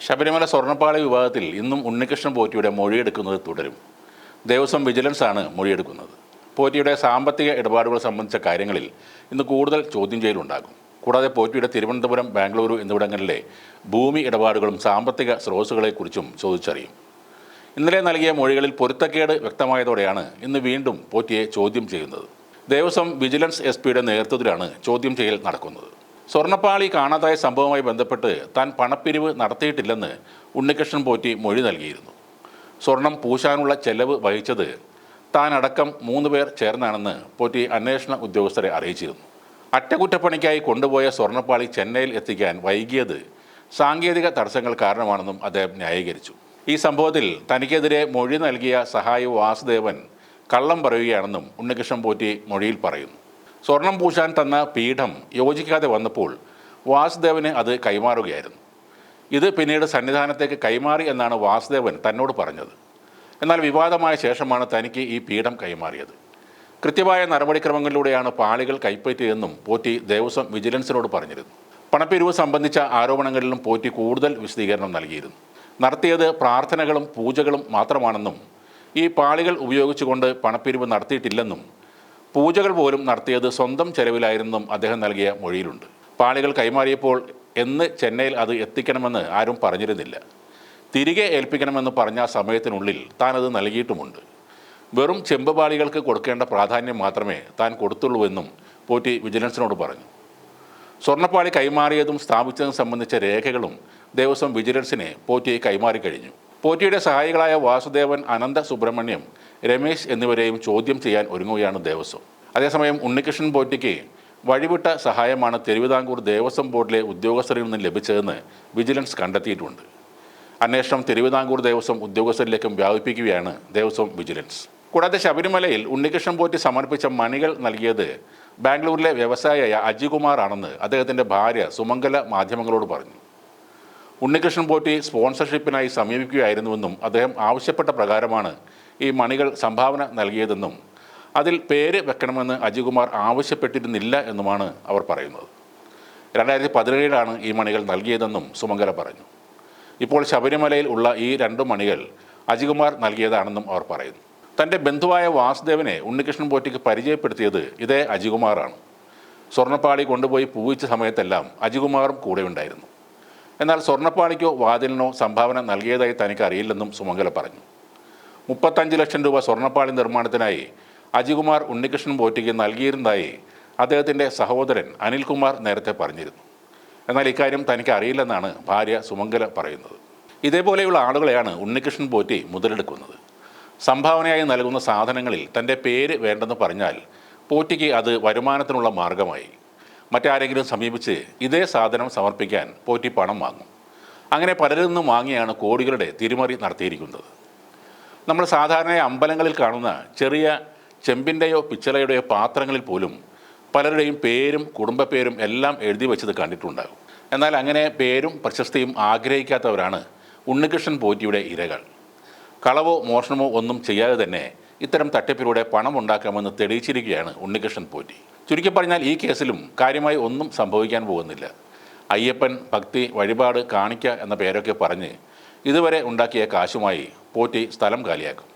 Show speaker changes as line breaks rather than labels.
ശബരിമല സ്വർണ്ണപ്പാളി വിവാദത്തിൽ ഇന്നും ഉണ്ണികൃഷ്ണൻ പോറ്റിയുടെ മൊഴിയെടുക്കുന്നത് തുടരും. ദേവസ്വം വിജിലൻസ് ആണ് മൊഴിയെടുക്കുന്നത്. പോറ്റിയുടെ സാമ്പത്തിക ഇടപാടുകൾ സംബന്ധിച്ച കാര്യങ്ങളിൽ ഇന്ന് കൂടുതൽ ചോദ്യം ചെയ്യലുണ്ടാകും. കൂടാതെ പോറ്റിയുടെ തിരുവനന്തപുരം, ബാംഗ്ലൂരു എന്നിവിടങ്ങളിലെ ഭൂമി ഇടപാടുകളും സാമ്പത്തിക സ്രോതസ്സുകളെക്കുറിച്ചും ചോദിച്ചറിയും. ഇന്നലെ നൽകിയ മൊഴികളിൽ പൊരുത്തക്കേട് വ്യക്തമായതോടെയാണ് ഇന്ന് വീണ്ടും പോറ്റിയെ ചോദ്യം ചെയ്യുന്നത്. ദേവസ്വം വിജിലൻസ് SP-യുടെ നേതൃത്വത്തിലാണ് ചോദ്യം ചെയ്യൽ നടക്കുന്നത്. സ്വർണ്ണപ്പാളി കാണാതായ സംഭവവുമായി ബന്ധപ്പെട്ട് താൻ പണപ്പിരിവ് നടത്തിയിട്ടില്ലെന്ന് ഉണ്ണികൃഷ്ണൻ പോറ്റി മൊഴി നൽകിയിരുന്നു. സ്വർണം പൂശാനുള്ള ചെലവ് വഹിച്ചത് താനടക്കം 3 പേർ ചേർന്നാണെന്ന് പോറ്റി അന്വേഷണ ഉദ്യോഗസ്ഥരെ അറിയിച്ചിരുന്നു. അറ്റകുറ്റപ്പണിക്കായി കൊണ്ടുപോയ സ്വർണ്ണപ്പാളി ചെന്നൈയിൽ എത്തിക്കാൻ വൈകിയത് സാങ്കേതിക തടസ്സങ്ങൾ കാരണമാണെന്നും അദ്ദേഹം ന്യായീകരിച്ചു. ഈ സംഭവത്തിൽ തനിക്കെതിരെ മൊഴി നൽകിയ സഹായി വാസുദേവൻ കള്ളം പറയുകയാണെന്നും ഉണ്ണികൃഷ്ണൻ പോറ്റി മൊഴിയിൽ പറയുന്നു. സ്വർണം പൂശാൻ തന്ന പീഠം യോജിക്കാതെ വന്നപ്പോൾ വാസുദേവന് അത് കൈമാറുകയായിരുന്നു. ഇത് പിന്നീട് സന്നിധാനത്തേക്ക് കൈമാറി എന്നാണ് വാസുദേവൻ തന്നോട് പറഞ്ഞത്. എന്നാൽ വിവാദമായ ശേഷമാണ് തനിക്ക് ഈ പീഠം കൈമാറിയത്. കൃത്യമായ നടപടിക്രമങ്ങളിലൂടെയാണ് പാളികൾ കൈപ്പറ്റിയതെന്നും പോറ്റി ദേവസ്വം വിജിലൻസിനോട് പറഞ്ഞിരുന്നു. പണപ്പിരിവ് സംബന്ധിച്ച ആരോപണങ്ങളിലും പോറ്റി കൂടുതൽ വിശദീകരണം നൽകിയിരുന്നു. നടത്തിയത് പ്രാർത്ഥനകളും പൂജകളും മാത്രമാണെന്നും ഈ പാളികൾ ഉപയോഗിച്ചുകൊണ്ട് പണപ്പിരിവ് നടത്തിയിട്ടില്ലെന്നും പൂജകൾ പോലും നടത്തിയത് സ്വന്തം ചെലവിലായിരുന്നെന്നും അദ്ദേഹം നൽകിയ മൊഴിയിലുണ്ട്. പാളികൾ കൈമാറിയപ്പോൾ എന്ന് ചെന്നൈയിൽ അത് എത്തിക്കണമെന്ന് ആരും പറഞ്ഞിരുന്നില്ല. തിരികെ ഏൽപ്പിക്കണമെന്ന് പറഞ്ഞ സമയത്തിനുള്ളിൽ താൻ അത് നൽകിയിട്ടുമുണ്ട്. വെറും ചെമ്പ് പാളികൾക്ക് കൊടുക്കേണ്ട പ്രാധാന്യം മാത്രമേ താൻ കൊടുത്തുള്ളൂവെന്നും പോറ്റി വിജിലൻസിനോട് പറഞ്ഞു. സ്വർണ്ണപ്പാളി കൈമാറിയതും സ്ഥാപിച്ചതും സംബന്ധിച്ച രേഖകളും ദേവസ്വം വിജിലൻസിനെ പോറ്റി കൈമാറിക്കഴിഞ്ഞു. പോറ്റിയുടെ സഹായികളായ വാസുദേവൻ, അനന്ത സുബ്രഹ്മണ്യം, രമേശ് എന്നിവരെയും ചോദ്യം ചെയ്യാൻ ഒരുങ്ങുകയാണ് ദേവസ്വം. അതേസമയം ഉണ്ണികൃഷ്ണൻ പോറ്റിക്ക് വഴിവിട്ട സഹായമാണ് തിരുവിതാംകൂർ ദേവസ്വം ബോർഡിലെ ഉദ്യോഗസ്ഥരിൽ നിന്ന് ലഭിച്ചതെന്ന് വിജിലൻസ് കണ്ടെത്തിയിട്ടുണ്ട്. അന്വേഷണം തിരുവിതാംകൂർ ദേവസ്വം ഉദ്യോഗസ്ഥരിലേക്കും വ്യാപിപ്പിക്കുകയാണ് ദേവസ്വം വിജിലൻസ്. കൂടാതെ ശബരിമലയിൽ ഉണ്ണികൃഷ്ണൻ പോറ്റി സമർപ്പിച്ച മണികൾ നൽകിയത് ബാംഗ്ലൂരിലെ വ്യവസായിയായ അജികുമാർ ആണെന്ന് അദ്ദേഹത്തിൻ്റെ ഭാര്യ സുമംഗല മാധ്യമങ്ങളോട് പറഞ്ഞു. ഉണ്ണികൃഷ്ണൻ പോറ്റി സ്പോൺസർഷിപ്പിനായി സമീപിക്കുകയായിരുന്നുവെന്നും അദ്ദേഹം ആവശ്യപ്പെട്ട പ്രകാരമാണ് ഈ മണികൾ സംഭാവന നൽകിയതെന്നും അതിൽ പേര് വെക്കണമെന്ന് അജികുമാർ ആവശ്യപ്പെട്ടിരുന്നില്ല എന്നുമാണ് അവർ പറയുന്നത്. 2017 ഈ മണികൾ നൽകിയതെന്നും സുമംഗല പറഞ്ഞു. ഇപ്പോൾ ശബരിമലയിൽ ഉള്ള ഈ 2 മണികൾ അജികുമാർ നൽകിയതാണെന്നും അവർ പറയുന്നു. തൻ്റെ ബന്ധുവായ വാസുദേവനെ ഉണ്ണികൃഷ്ണൻ പോറ്റിക്ക് പരിചയപ്പെടുത്തിയത് ഇതേ അജികുമാറാണ്. സ്വർണ്ണപ്പാളി കൊണ്ടുപോയി പൂവിച്ച സമയത്തെല്ലാം അജികുമാറും കൂടെ ഉണ്ടായിരുന്നു. എന്നാൽ സ്വർണ്ണപ്പാളിക്കോ വാതിലിനോ സംഭാവന നൽകിയതായി തനിക്ക് അറിയില്ലെന്നും സുമംഗല പറഞ്ഞു. 35 ലക്ഷം രൂപ സ്വർണ്ണപ്പാളി നിർമ്മാണത്തിനായി അജികുമാർ ഉണ്ണികൃഷ്ണൻ പോറ്റിക്ക് നൽകിയിരുന്നതായി അദ്ദേഹത്തിൻ്റെ സഹോദരൻ അനിൽകുമാർ നേരത്തെ പറഞ്ഞിരുന്നു. എന്നാൽ ഇക്കാര്യം തനിക്ക് അറിയില്ലെന്നാണ് ഭാര്യ സുമംഗല പറയുന്നത്. ഇതേപോലെയുള്ള ആളുകളെയാണ് ഉണ്ണികൃഷ്ണൻ പോറ്റി മുതലെടുക്കുന്നത്. സംഭാവനയായി നൽകുന്ന സാധനങ്ങളിൽ തൻ്റെ പേര് വേണ്ടെന്ന് പറഞ്ഞാൽ പോറ്റിക്ക് അത് വരുമാനത്തിനുള്ള മാർഗമായി. മറ്റാരെങ്കിലും സമീപിച്ച് ഇതേ സാധനം സമർപ്പിക്കാൻ പോറ്റി പണം വാങ്ങും. അങ്ങനെ പലരിൽ നിന്നും വാങ്ങിയാണ് കോടികളുടെ തിരിമറി നടത്തിയിരിക്കുന്നത്. നമ്മൾ സാധാരണയായി അമ്പലങ്ങളിൽ കാണുന്ന ചെറിയ ചെമ്പിൻ്റെയോ പിച്ചളയുടെയോ പാത്രങ്ങളിൽ പോലും പലരുടെയും പേരും കുടുംബപ്പേരും എല്ലാം എഴുതി വെച്ചത് കണ്ടിട്ടുണ്ടാകും. എന്നാൽ അങ്ങനെ പേരും പ്രശസ്തിയും ആഗ്രഹിക്കാത്തവരാണ് ഉണ്ണികൃഷ്ണൻ പോറ്റിയുടെ ഇരകൾ. കളവോ മോഷണമോ ഒന്നും ചെയ്യാതെ തന്നെ ഇത്തരം തട്ടിപ്പിലൂടെ പണം ഉണ്ടാക്കാമെന്ന് തെളിയിച്ചിരിക്കുകയാണ് ഉണ്ണികൃഷ്ണൻ പോറ്റി. ചുരുക്കി പറഞ്ഞാൽ ഈ കേസിലും കാര്യമായി ഒന്നും സംഭവിക്കാൻ പോകുന്നില്ല. അയ്യപ്പൻ, ഭക്തി, വഴിപാട്, കാണിക്ക എന്ന പേരൊക്കെ പറഞ്ഞ് ഇതുവരെ ഉണ്ടാക്കിയ കാശുമായി പോറ്റി സ്ഥലം കാലിയാക്കും.